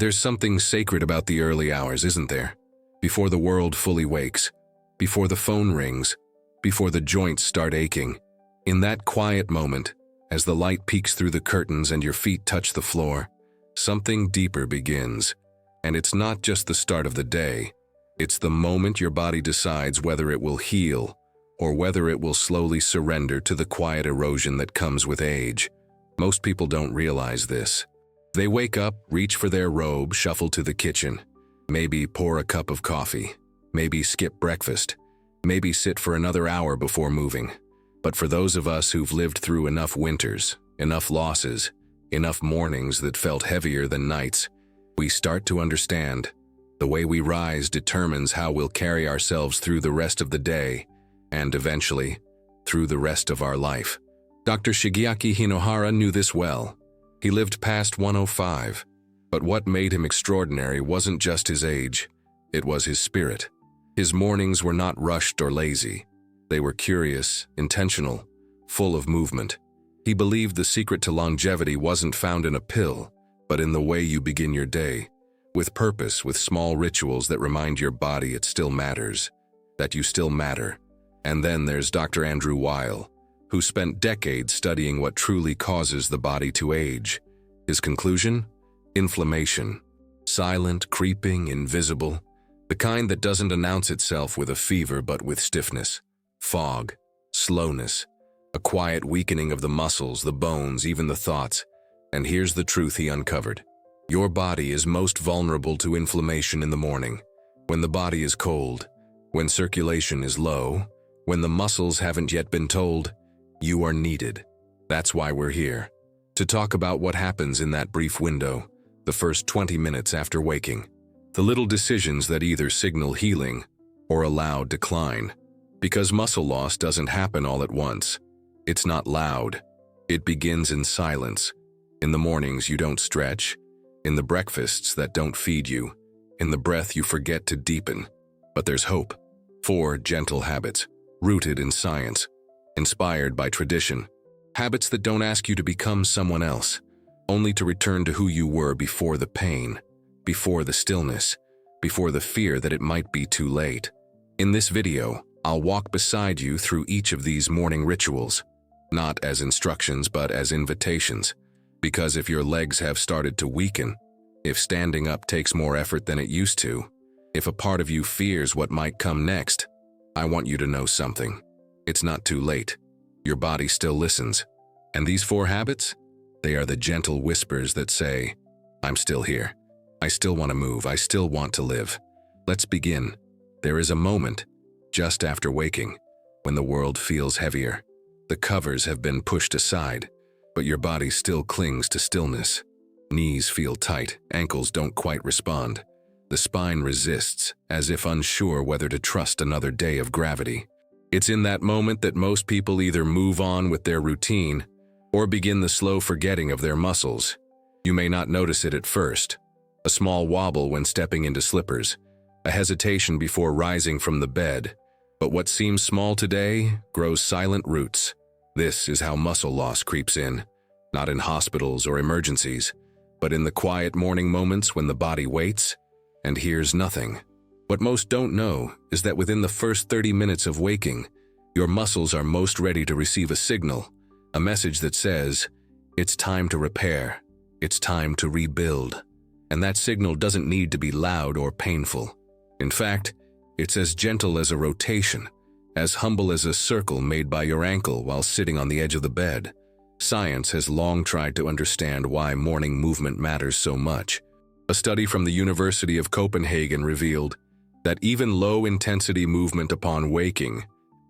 There's something sacred about the early hours, isn't there? Before the world fully wakes, before the phone rings, before the joints start aching. In that quiet moment, as the light peeks through the curtains and your feet touch the floor, something deeper begins. And it's not just the start of the day. It's the moment your body decides whether it will heal or whether it will slowly surrender to the quiet erosion that comes with age. Most people don't realize this. They wake up, reach for their robe, shuffle to the kitchen, maybe pour a cup of coffee, maybe skip breakfast, maybe sit for another hour before moving. But for those of us who've lived through enough winters, enough losses, enough mornings that felt heavier than nights, we start to understand. The way we rise determines how we'll carry ourselves through the rest of the day, and eventually, through the rest of our life. Dr. Shigeaki Hinohara knew this well. He lived past 105. But what made him extraordinary wasn't just his age, it was his spirit. His mornings were not rushed or lazy. They were curious, intentional, full of movement. He believed the secret to longevity wasn't found in a pill, but in the way you begin your day, with purpose, with small rituals that remind your body it still matters, that you still matter. And then there's Dr. Andrew Weil, who spent decades studying what truly causes the body to age. His conclusion? Inflammation. Silent, creeping, invisible. The kind that doesn't announce itself with a fever but with stiffness, fog, slowness, a quiet weakening of the muscles, the bones, even the thoughts. And here's the truth he uncovered. Your body is most vulnerable to inflammation in the morning, when the body is cold, when circulation is low, when the muscles haven't yet been told, you are needed. That's why we're here, to talk about what happens in that brief window, the first 20 minutes after waking. The little decisions that either signal healing or allow decline. Because muscle loss doesn't happen all at once. It's not loud. It begins in silence. In the mornings you don't stretch, in the breakfasts that don't feed you, in the breath you forget to deepen. But there's hope. 4 gentle habits, rooted in science, inspired by tradition. Habits that don't ask you to become someone else, only to return to who you were before the pain, before the stillness, before the fear that it might be too late. In this video, I'll walk beside you through each of these morning rituals, not as instructions but as invitations. Because if your legs have started to weaken, if standing up takes more effort than it used to, if a part of you fears what might come next, I want you to know something. It's not too late. Your body still listens. And these 4 habits? They are the gentle whispers that say, I'm still here. I still want to move. I still want to live. Let's begin. There is a moment, just after waking, when the world feels heavier. The covers have been pushed aside, but your body still clings to stillness. Knees feel tight, ankles don't quite respond. The spine resists, as if unsure whether to trust another day of gravity. It's in that moment that most people either move on with their routine or begin the slow forgetting of their muscles. You may not notice it at first. A small wobble when stepping into slippers, a hesitation before rising from the bed. But what seems small today grows silent roots. This is how muscle loss creeps in, not in hospitals or emergencies, but in the quiet morning moments when the body waits and hears nothing. What most don't know is that within the first 30 minutes of waking, your muscles are most ready to receive a signal, a message that says, it's time to repair, it's time to rebuild. And that signal doesn't need to be loud or painful. In fact, it's as gentle as a rotation, as humble as a circle made by your ankle while sitting on the edge of the bed. Science has long tried to understand why morning movement matters so much. A study from the University of Copenhagen revealed that even low-intensity movement upon waking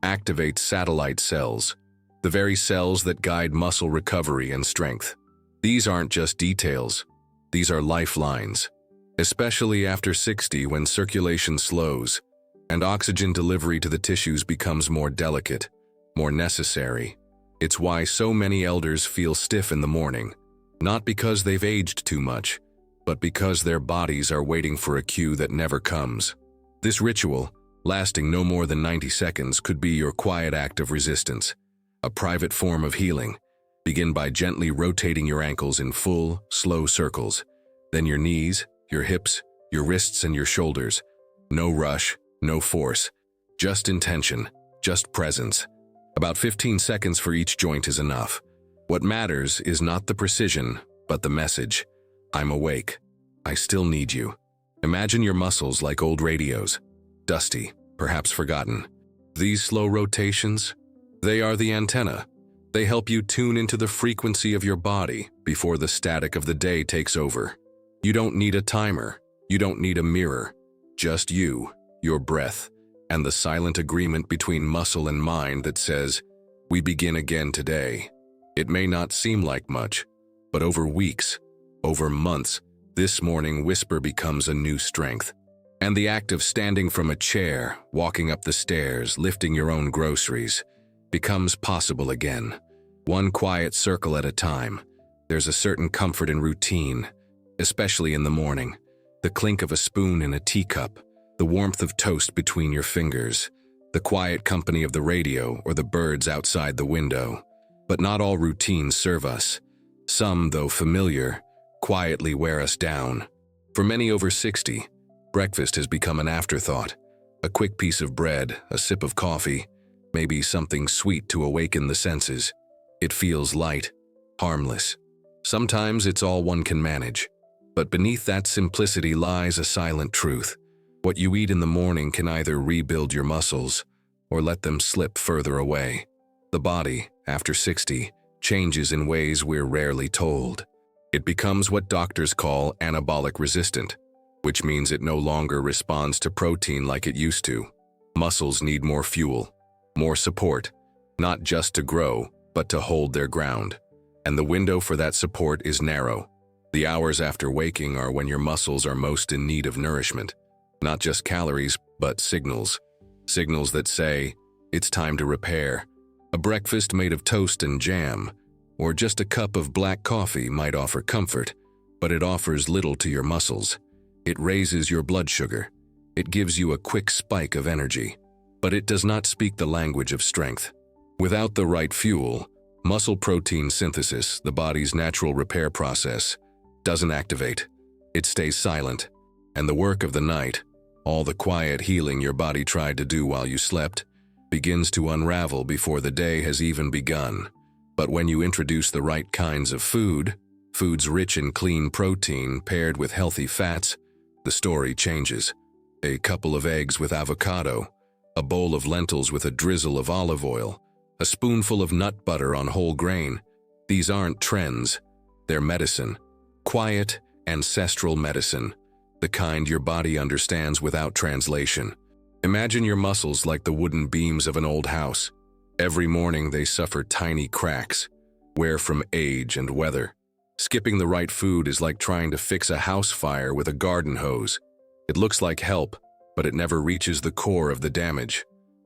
activates satellite cells, the very cells that guide muscle recovery and strength. These aren't just details, these are lifelines, especially after 60 when circulation slows and oxygen delivery to the tissues becomes more delicate, more necessary. It's why so many elders feel stiff in the morning, not because they've aged too much, but because their bodies are waiting for a cue that never comes. This ritual, lasting no more than 90 seconds, could be your quiet act of resistance, a private form of healing. Begin by gently rotating your ankles in full, slow circles, then your knees, your hips, your wrists, and your shoulders. No rush, no force, just intention, just presence. About 15 seconds for each joint is enough. What matters is not the precision, but the message. I'm awake. I still need you. Imagine your muscles like old radios, dusty, perhaps forgotten. These slow rotations, they are the antenna. They help you tune into the frequency of your body before the static of the day takes over. You don't need a timer. You don't need a mirror. Just you, your breath, and the silent agreement between muscle and mind that says, we begin again today. It may not seem like much, but over weeks, over months, this morning whisper becomes a new strength. And the act of standing from a chair, walking up the stairs, lifting your own groceries, becomes possible again. One quiet circle at a time. There's a certain comfort in routine, especially in the morning. The clink of a spoon in a teacup, the warmth of toast between your fingers, the quiet company of the radio or the birds outside the window. But not all routines serve us. Some, though familiar, quietly wear us down. For many over 60, breakfast has become an afterthought. A quick piece of bread, a sip of coffee, maybe something sweet to awaken the senses. It feels light, harmless. Sometimes it's all one can manage. But beneath that simplicity lies a silent truth. What you eat in the morning can either rebuild your muscles or let them slip further away. The body, after 60, changes in ways we're rarely told. It becomes what doctors call anabolic resistant, which means it no longer responds to protein like it used to. Muscles need more fuel, more support, not just to grow, but to hold their ground. And the window for that support is narrow. The hours after waking are when your muscles are most in need of nourishment. Not just calories, but signals. Signals that say, it's time to repair. A breakfast made of toast and jam, or just a cup of black coffee might offer comfort, but it offers little to your muscles. It raises your blood sugar. It gives you a quick spike of energy, but it does not speak the language of strength. Without the right fuel, muscle protein synthesis, the body's natural repair process, doesn't activate. It stays silent, and the work of the night, all the quiet healing your body tried to do while you slept, begins to unravel before the day has even begun. But when you introduce the right kinds of foods rich in clean protein paired with healthy fats, the story changes. A couple of eggs with avocado, a bowl of lentils with a drizzle of olive oil, a spoonful of nut butter on whole grain. These aren't trends, they're medicine. Quiet, ancestral medicine, the kind your body understands without translation. Imagine your muscles like the wooden beams of an old house. Every morning they suffer tiny cracks, wear from age and weather. Skipping the right food is like trying to fix a house fire with a garden hose. It looks like help, but it never reaches the core of the damage.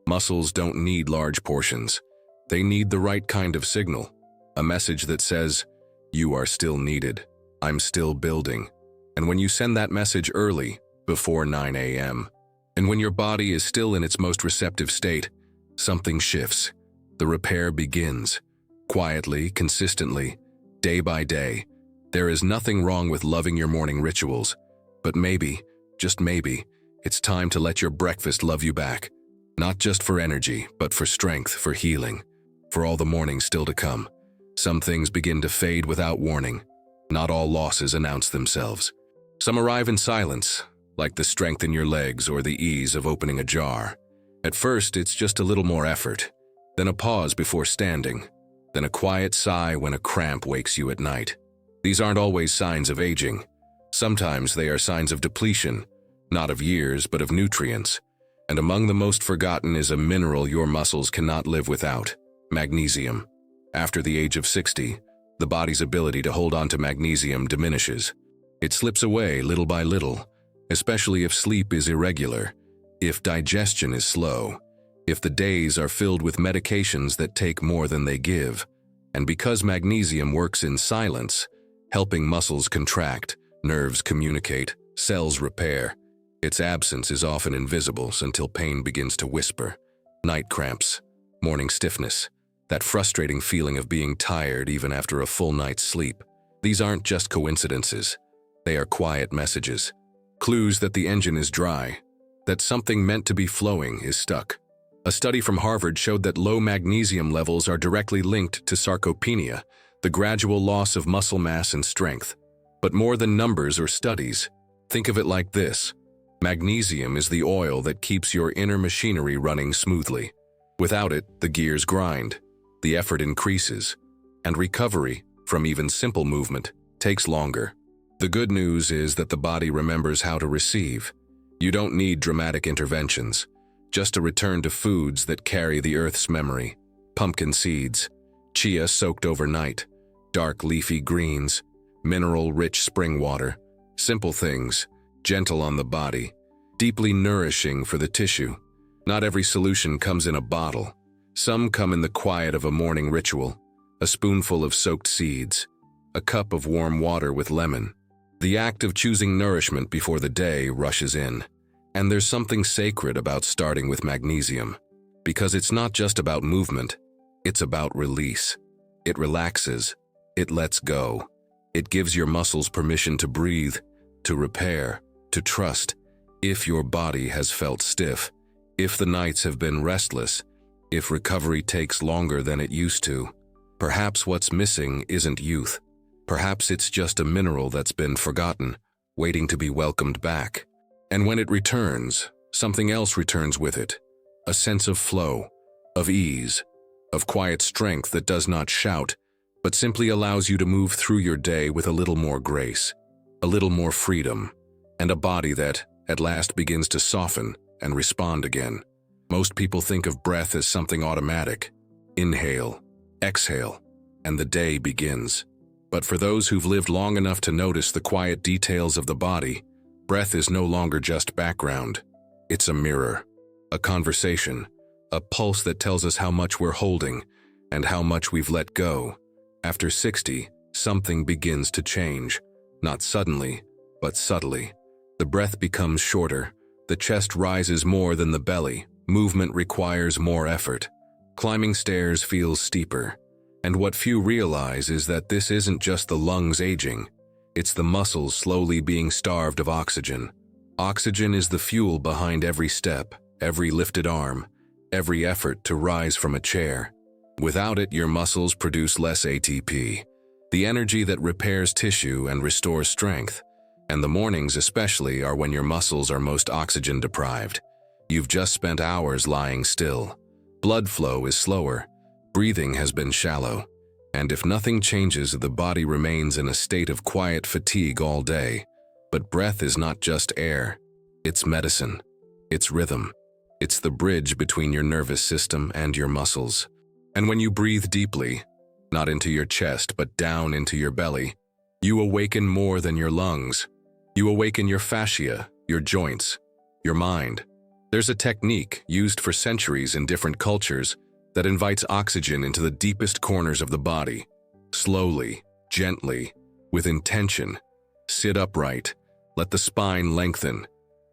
Muscles don't need large portions. They need the right kind of signal, a message that says, you are still needed. I'm still building. And when you send that message early, before 9 a.m., and when your body is still in its most receptive state, something shifts. The repair begins. Quietly, consistently, day by day. There is nothing wrong with loving your morning rituals, but maybe, just maybe, it's time to let your breakfast love you back. Not just for energy, but for strength, for healing, for all the mornings still to come. Some things begin to fade without warning. Not all losses announce themselves. Some arrive in silence, like the strength in your legs or the ease of opening a jar. At first, it's just a little more effort, then a pause before standing, then a quiet sigh when a cramp wakes you at night. These aren't always signs of aging. Sometimes they are signs of depletion, not of years, but of nutrients. And among the most forgotten is a mineral your muscles cannot live without: magnesium. After the age of 60, the body's ability to hold on to magnesium diminishes. It slips away little by little, especially if sleep is irregular, if digestion is slow, if the days are filled with medications that take more than they give. And because magnesium works in silence, helping muscles contract, nerves communicate, cells repair, its absence is often invisible until pain begins to whisper. Night cramps, morning stiffness, that frustrating feeling of being tired even after a full night's sleep. These aren't just coincidences. They are quiet messages, clues that the engine is dry, that something meant to be flowing is stuck. A study from Harvard showed that low magnesium levels are directly linked to sarcopenia, the gradual loss of muscle mass and strength. But more than numbers or studies, think of it like this. Magnesium is the oil that keeps your inner machinery running smoothly. Without it, the gears grind, the effort increases, and recovery, from even simple movement, takes longer. The good news is that the body remembers how to receive. You don't need dramatic interventions, just a return to foods that carry the earth's memory. Pumpkin seeds, chia soaked overnight, dark leafy greens, mineral-rich spring water. Simple things, gentle on the body, deeply nourishing for the tissue. Not every solution comes in a bottle. Some come in the quiet of a morning ritual, a spoonful of soaked seeds, a cup of warm water with lemon. The act of choosing nourishment before the day rushes in. And there's something sacred about starting with magnesium, because it's not just about movement, it's about release. It relaxes, it lets go. It gives your muscles permission to breathe, to repair, to trust. If your body has felt stiff, if the nights have been restless, if recovery takes longer than it used to, perhaps what's missing isn't youth. Perhaps it's just a mineral that's been forgotten, waiting to be welcomed back. And when it returns, something else returns with it. A sense of flow, of ease, of quiet strength that does not shout, but simply allows you to move through your day with a little more grace, a little more freedom, and a body that, at last, begins to soften and respond again. Most people think of breath as something automatic. Inhale, exhale, and the day begins. But for those who've lived long enough to notice the quiet details of the body, breath is no longer just background. It's a mirror, a conversation, a pulse that tells us how much we're holding and how much we've let go. After 60, something begins to change. Not suddenly, but subtly. The breath becomes shorter. The chest rises more than the belly. Movement requires more effort. Climbing stairs feels steeper. And what few realize is that this isn't just the lungs aging. It's the muscles slowly being starved of oxygen. Oxygen is the fuel behind every step, every lifted arm, every effort to rise from a chair. Without it, your muscles produce less ATP, the energy that repairs tissue and restores strength. And the mornings especially are when your muscles are most oxygen deprived. You've just spent hours lying still. Blood flow is slower. Breathing has been shallow. And if nothing changes, the body remains in a state of quiet fatigue all day. But breath is not just air. It's medicine. It's rhythm. It's the bridge between your nervous system and your muscles. And when you breathe deeply, not into your chest but down into your belly, you awaken more than your lungs. You awaken your fascia, your joints, your mind. There's a technique used for centuries in different cultures that invites oxygen into the deepest corners of the body. Slowly, gently, with intention. Sit upright. Let the spine lengthen.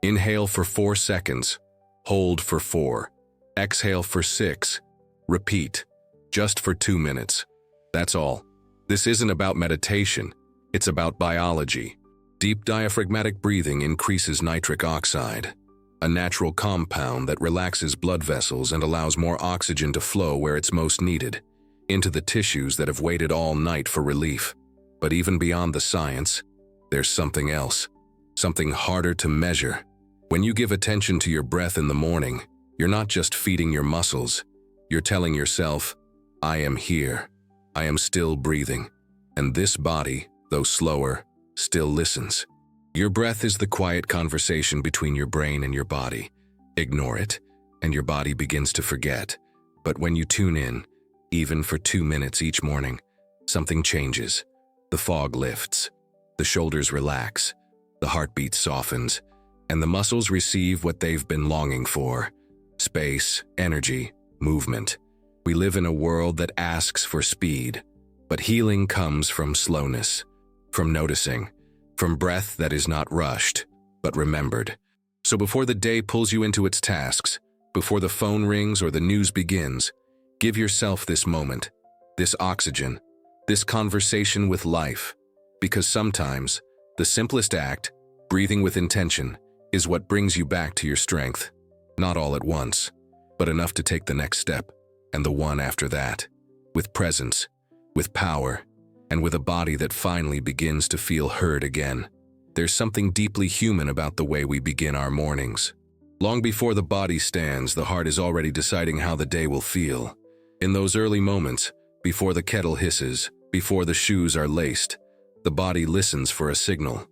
Inhale for 4 seconds. Hold for 4. Exhale for 6. Repeat. Just for 2 minutes. That's all. This isn't about meditation. It's about biology. Deep diaphragmatic breathing increases nitric oxide, a natural compound that relaxes blood vessels and allows more oxygen to flow where it's most needed, into the tissues that have waited all night for relief. But even beyond the science, there's something else, something harder to measure. When you give attention to your breath in the morning, you're not just feeding your muscles. You're telling yourself, I am here. I am still breathing. And this body, though slower, still listens. Your breath is the quiet conversation between your brain and your body. Ignore it, and your body begins to forget. But when you tune in, even for 2 minutes each morning, something changes. The fog lifts, the shoulders relax, the heartbeat softens, and the muscles receive what they've been longing for: space, energy, movement. We live in a world that asks for speed, but healing comes from slowness, from noticing, from breath that is not rushed, but remembered. So before the day pulls you into its tasks, before the phone rings or the news begins, give yourself this moment, this oxygen, this conversation with life, because sometimes The simplest act, breathing with intention, is what brings you back to your strength. Not all at once, but enough to take the next step, and the one after that, with presence, with power, and with a body that finally begins to feel heard again. There's something deeply human about the way we begin our mornings. Long before the body stands, the heart is already deciding how the day will feel. In those early moments, before the kettle hisses, before the shoes are laced, the body listens for a signal,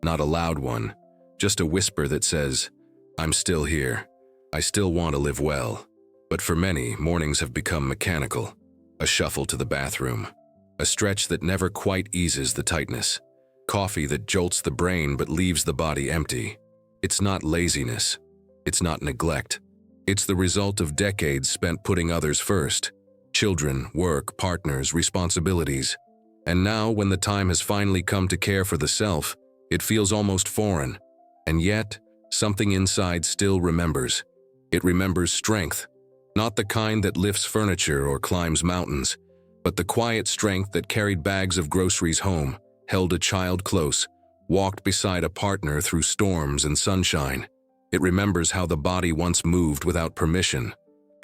not a loud one, just a whisper that says, "I'm still here. I still want to live well." But for many, mornings have become mechanical. A shuffle to the bathroom, a stretch that never quite eases the tightness, coffee that jolts the brain but leaves the body empty. It's not laziness. It's not neglect. It's the result of decades spent putting others first. Children, work, partners, responsibilities. And now, when the time has finally come to care for the self, it feels almost foreign. And yet, something inside still remembers. It remembers strength. Not the kind that lifts furniture or climbs mountains, but the quiet strength that carried bags of groceries home, held a child close, walked beside a partner through storms and sunshine. It remembers how the body once moved without permission,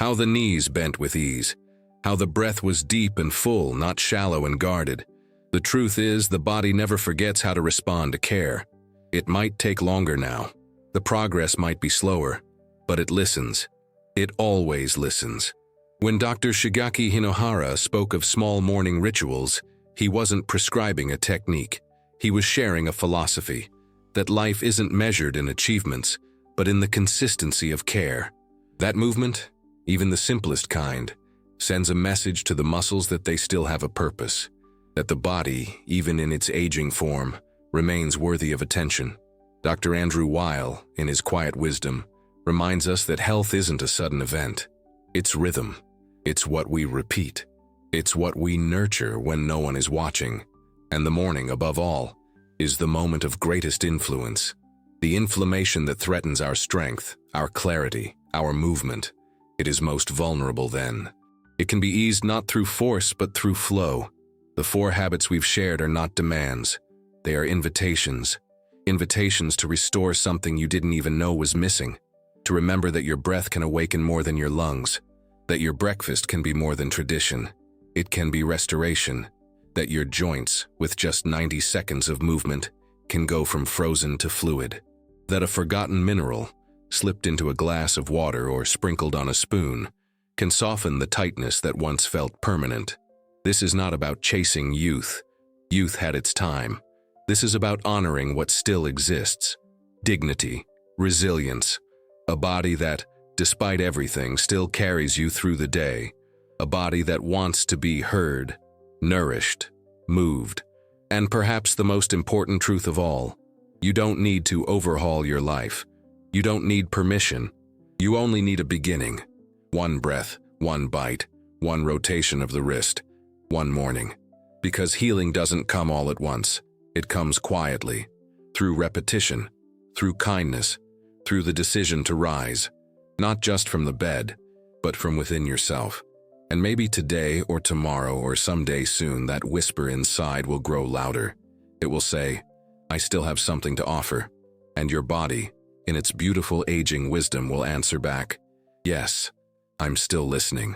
how the knees bent with ease, how the breath was deep and full, not shallow and guarded. The truth is, the body never forgets how to respond to care. It might take longer now. The progress might be slower, but it listens. It always listens. When Dr. Shigaki Hinohara spoke of small morning rituals, he wasn't prescribing a technique. He was sharing a philosophy, that life isn't measured in achievements, but in the consistency of care. That movement, even the simplest kind, sends a message to the muscles that they still have a purpose, that the body, even in its aging form, remains worthy of attention. Dr. Andrew Weil, in his quiet wisdom, reminds us that health isn't a sudden event. It's rhythm. It's what we repeat. It's what we nurture when no one is watching. And the morning, above all, is the moment of greatest influence. The inflammation that threatens our strength, our clarity, our movement. It is most vulnerable then. It can be eased not through force but through flow. The 4 habits we've shared are not demands. They are invitations. Invitations to restore something you didn't even know was missing. To remember that your breath can awaken more than your lungs. That your breakfast can be more than tradition. It can be restoration. That your joints, with just 90 seconds of movement, can go from frozen to fluid. That a forgotten mineral, slipped into a glass of water or sprinkled on a spoon, can soften the tightness that once felt permanent. This is not about chasing youth. Youth had its time. This is about honoring what still exists. Dignity, resilience, a body that, despite everything, still carries you through the day. A body that wants to be heard, nourished, moved. And perhaps the most important truth of all, you don't need to overhaul your life. You don't need permission. You only need a beginning. One breath, one bite, one rotation of the wrist, one morning. Because healing doesn't come all at once. It comes quietly, through repetition, through kindness, through the decision to rise, not just from the bed, but from within yourself. And maybe today or tomorrow or someday soon that whisper inside will grow louder. It will say, "I still have something to offer." And your body, in its beautiful aging wisdom, will answer back, "Yes, I'm still listening."